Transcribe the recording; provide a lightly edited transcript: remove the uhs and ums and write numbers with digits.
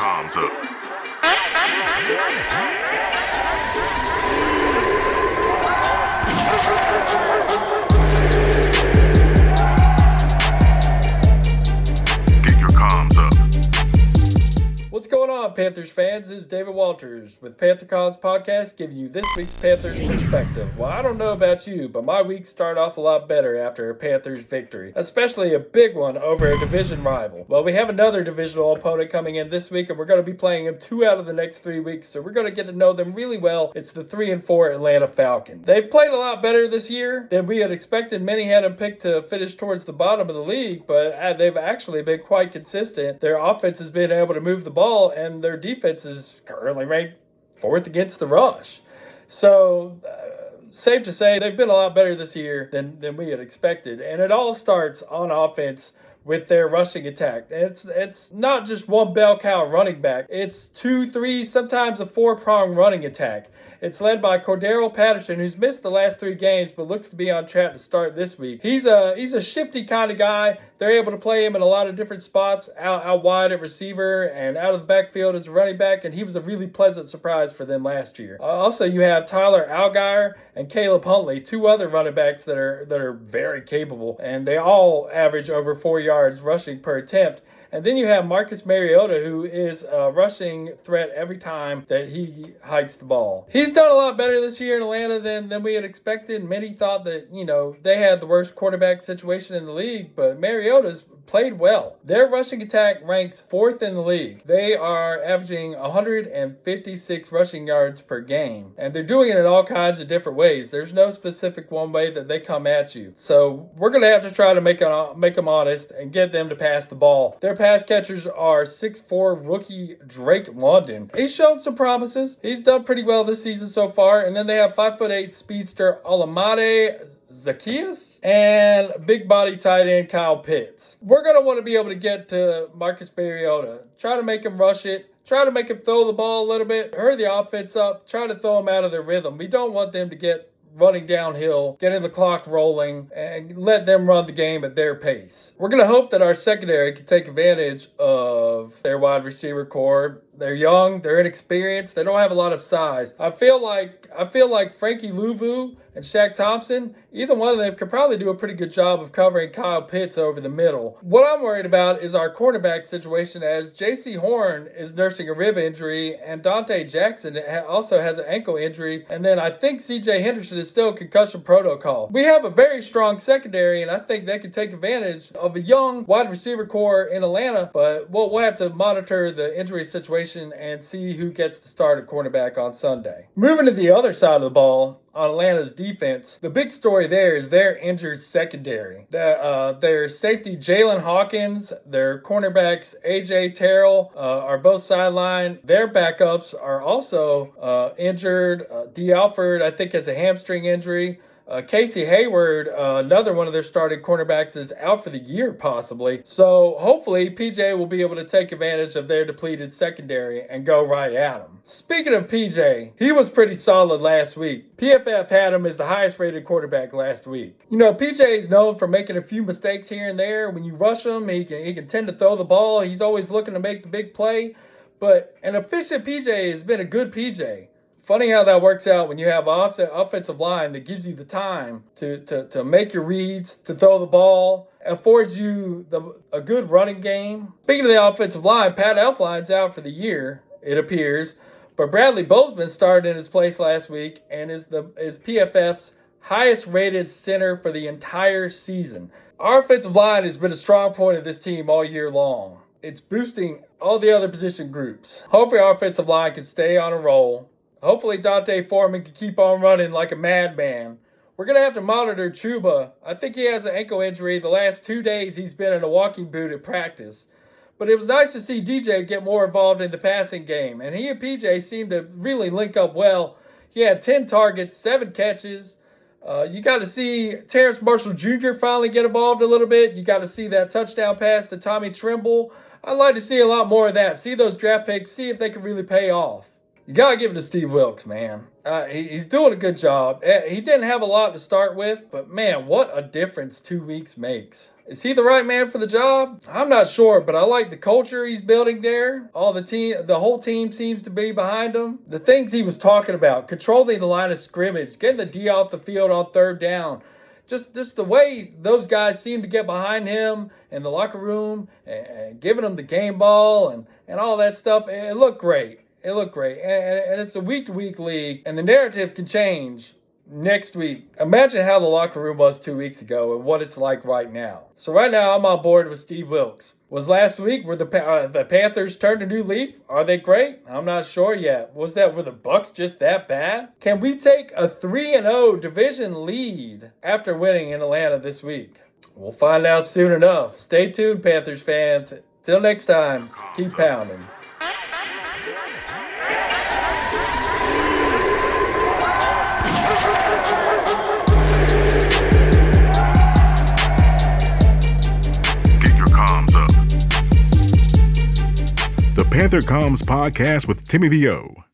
comms up. Get your comms up. What's going on, Panthers fans? This is David Walters with Panther Podcast, giving you this week's Panthers Perspective. Well, I don't know about you, but my week started off a lot better after a Panthers victory, especially a big one over a division rival. Well, we have another divisional opponent coming in this week, and we're going to be playing them 2 out of the next 3 weeks, so we're going to get to know them really well. It's the 3-4 Atlanta Falcons. They've played a lot better this year than we had expected. Many had them picked to finish towards the bottom of the league, but they've actually been quite consistent. Their offense has been able to move the ball, and their defense is currently ranked 4th against the rush. So, safe to say, they've been a lot better this year than we had expected. And it all starts on offense with their rushing attack. It's not just one bell cow running back. It's 2, 3, sometimes a 4-prong running attack. It's led by Cordero Patterson, who's missed the last 3 games, but looks to be on track to start this week. He's a shifty kind of guy. They're able to play him in a lot of different spots, out wide at receiver and out of the backfield as a running back, and he was a really pleasant surprise for them last year. Also, you have Tyler Allgeier and Caleb Huntley, 2 other running backs that are very capable, and they all average over 4 yards rushing per attempt. And then you have Marcus Mariota, who is a rushing threat every time that he hikes the ball. He's done a lot better this year in Atlanta than we had expected. Many thought that, they had the worst quarterback situation in the league, but Mariota's played well. Their rushing attack ranks 4th in the league. They are averaging 156 rushing yards per game, and they're doing it in all kinds of different ways. There's no specific one way that they come at you. So we're going to have to try to make them honest and get them to pass the ball. Their pass catchers are 6'4" rookie Drake London. He's shown some promises. He's done pretty well this season so far. And then they have 5'8" speedster Olamide Zacchaeus and big body tight end Kyle Pitts. We're going to want to be able to get to Marcus Mariota, try to make him rush it, try to make him throw the ball a little bit, hurry the offense up, try to throw them out of their rhythm. We don't want them to get running downhill, getting the clock rolling, and let them run the game at their pace. We're going to hope that our secondary can take advantage of their wide receiver core. They're young, they're inexperienced, they don't have a lot of size. I feel like Frankie Louvu and Shaq Thompson, either one of them could probably do a pretty good job of covering Kyle Pitts over the middle. What I'm worried about is our cornerback situation, as J.C. Horn is nursing a rib injury and Dante Jackson also has an ankle injury, and then I think C.J. Henderson is still concussion protocol. We have a very strong secondary, and I think they can take advantage of a young wide receiver core in Atlanta, but we'll have to monitor the injury situation and see who gets to start at cornerback on Sunday. Moving to the other side of the ball, on Atlanta's defense, the big story there is their injured secondary. Their safety Jalen Hawkins, their cornerbacks A.J. Terrell are both sidelined. Their backups are also injured. D. Alford, I think, has a hamstring injury. Casey Hayward, another one of their starting cornerbacks, is out for the year possibly. So hopefully PJ will be able to take advantage of their depleted secondary and go right at him. Speaking of PJ, he was pretty solid last week. PFF had him as the highest rated quarterback last week. PJ is known for making a few mistakes here and there. When you rush him, he can tend to throw the ball. He's always looking to make the big play. But an efficient PJ has been a good PJ. Funny how that works out when you have an offensive line that gives you the time to make your reads, to throw the ball, affords you a good running game. Speaking of the offensive line, Pat Elflein's out for the year, it appears, but Bradley Bozeman started in his place last week and is PFF's highest rated center for the entire season. Our offensive line has been a strong point of this team all year long. It's boosting all the other position groups. Hopefully our offensive line can stay on a roll. Hopefully Dante Foreman can keep on running like a madman. We're going to have to monitor Chuba. I think he has an ankle injury. The last 2 days he's been in a walking boot at practice. But it was nice to see DJ get more involved in the passing game. And he and PJ seemed to really link up well. He had 10 targets, 7 catches. You got to see Terrence Marshall Jr. finally get involved a little bit. You got to see that touchdown pass to Tommy Trimble. I'd like to see a lot more of that. See those draft picks. See if they can really pay off. You got to give it to Steve Wilkes, man. He's doing a good job. He didn't have a lot to start with, but man, what a difference 2 weeks makes. Is he the right man for the job? I'm not sure, but I like the culture he's building there. The whole team seems to be behind him. The things he was talking about, controlling the line of scrimmage, getting the D off the field on third down. Just the way those guys seem to get behind him in the locker room and giving him the game ball and all that stuff. It looked great. It looked great. And it's a week-to-week league, and the narrative can change next week. Imagine how the locker room was 2 weeks ago and what it's like right now. So right now, I'm on board with Steve Wilkes. Was last week where the Panthers turned a new leaf? Are they great? I'm not sure yet. Were the Bucks just that bad? Can we take a 3-0 division lead after winning in Atlanta this week? We'll find out soon enough. Stay tuned, Panthers fans. Till next time, keep pounding. The Panther Comms Podcast with Timmy VO.